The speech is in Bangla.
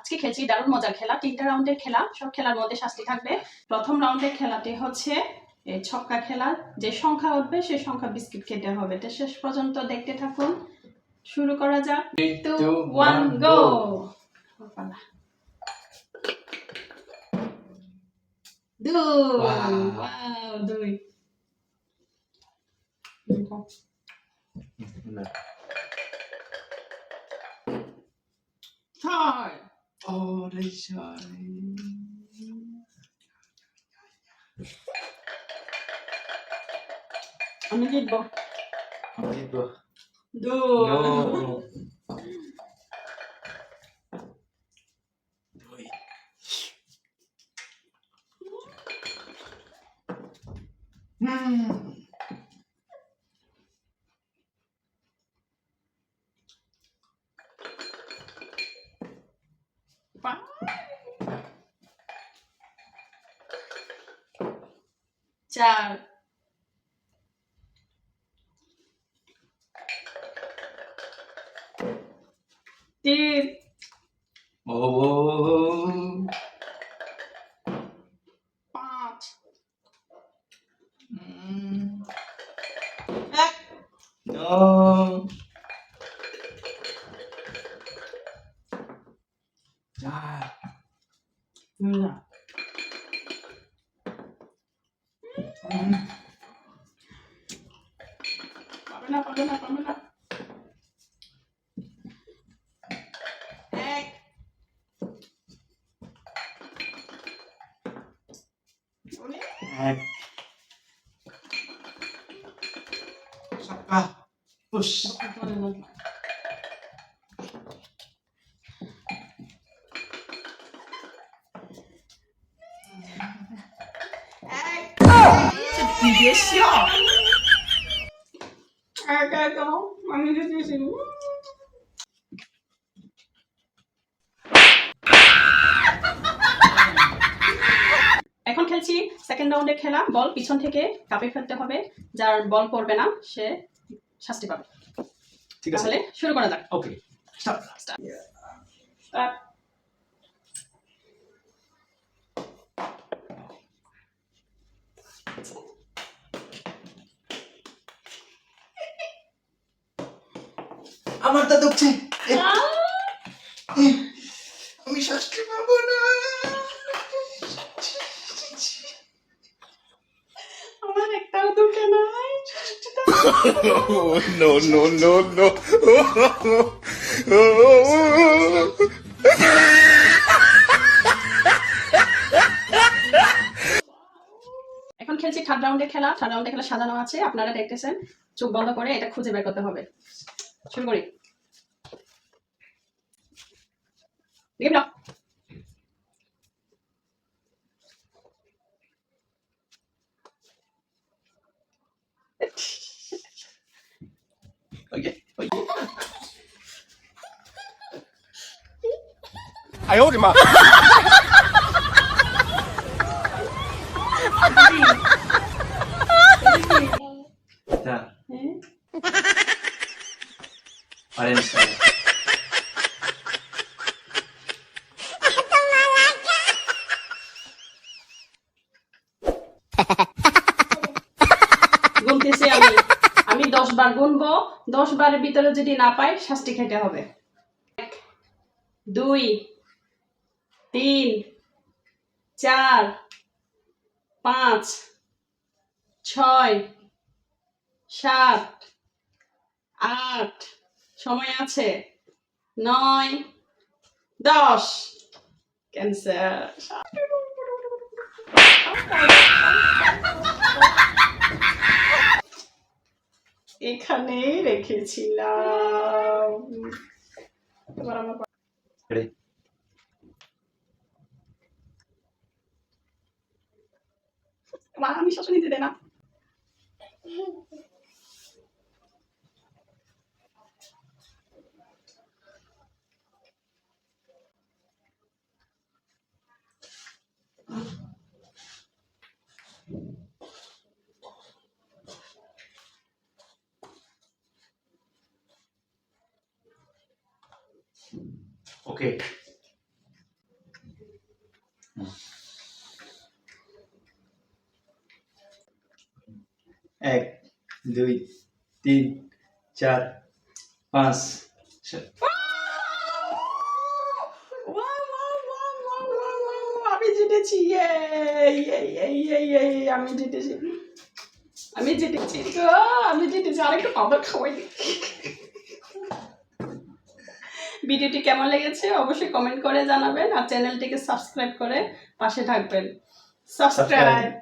আজকে খেলছি দারুণ মজার খেলা, 3টা রাউন্ডের খেলা। সব খেলার মধ্যে শাস্তি থাকবে। প্রথম রাউন্ডের খেলাটি হচ্ছে এই ছক্কা খেলা। যে সংখ্যা উঠবে সেই সংখ্যা বিস্কিট খেতে হবে। তো শেষ পর্যন্ত দেখতে থাকুন। শুরু করা যাক। 3, 2, 1 গো। দুই। ছয়। আমি জিতবো। চার। তিন। পাঁচ। এক। পাবে না। এক।别笑。আমি জিতেছি। এখন খেলছি সেকেন্ড রাউন্ডের খেলা। বল পিছন থেকে কাপে ফেলতে হবে। যার বল পড়বে না সে শাস্তি পাবে। ঠিক আছে, তাহলে শুরু করা যাক। ওকে, স্টার্ট। আমারটা দুঃখছে, আমি শাস্তি পাবো না। আমার একটাও দুঃখে নাই। No. এখন খেলছি থার্ড রাউন্ডের খেলা। থার্ড রাউন্ডের খেলা সাজানো আছে, আপনারা দেখতেছেন। চোখ বন্ধ করে এটা খুঁজে বের করতে হবে। শুরু করি।哎呦我的妈！ গুনতেছি আমি 10 বার গুনবো। 10 বারের ভিতরে যদি না পাই শাস্তি খেতে হবে। 1, 2, 3, 4, 5, 6, 7, 8, সময় আছে 9, 10। ক্যান্সার। এখানেই রেখেছিলাম। এবার আমার আমি শ্বাস নিতে দে না। Okay. এক, দুই, তিন, চার, পাঁচ, ছয়। আমি জিতেছি, আমি জিতেছি, আমি জিতেছি গো, আমি জিতেছি। আরেকটু খাবার খাওয়াই দিই। ভিডিওটি কেমন লেগেছে অবশ্যই কমেন্ট করে জানাবেন, আর চ্যানেলটিকে সাবস্ক্রাইব করে পাশে থাকবেন। সাবস্ক্রাইব।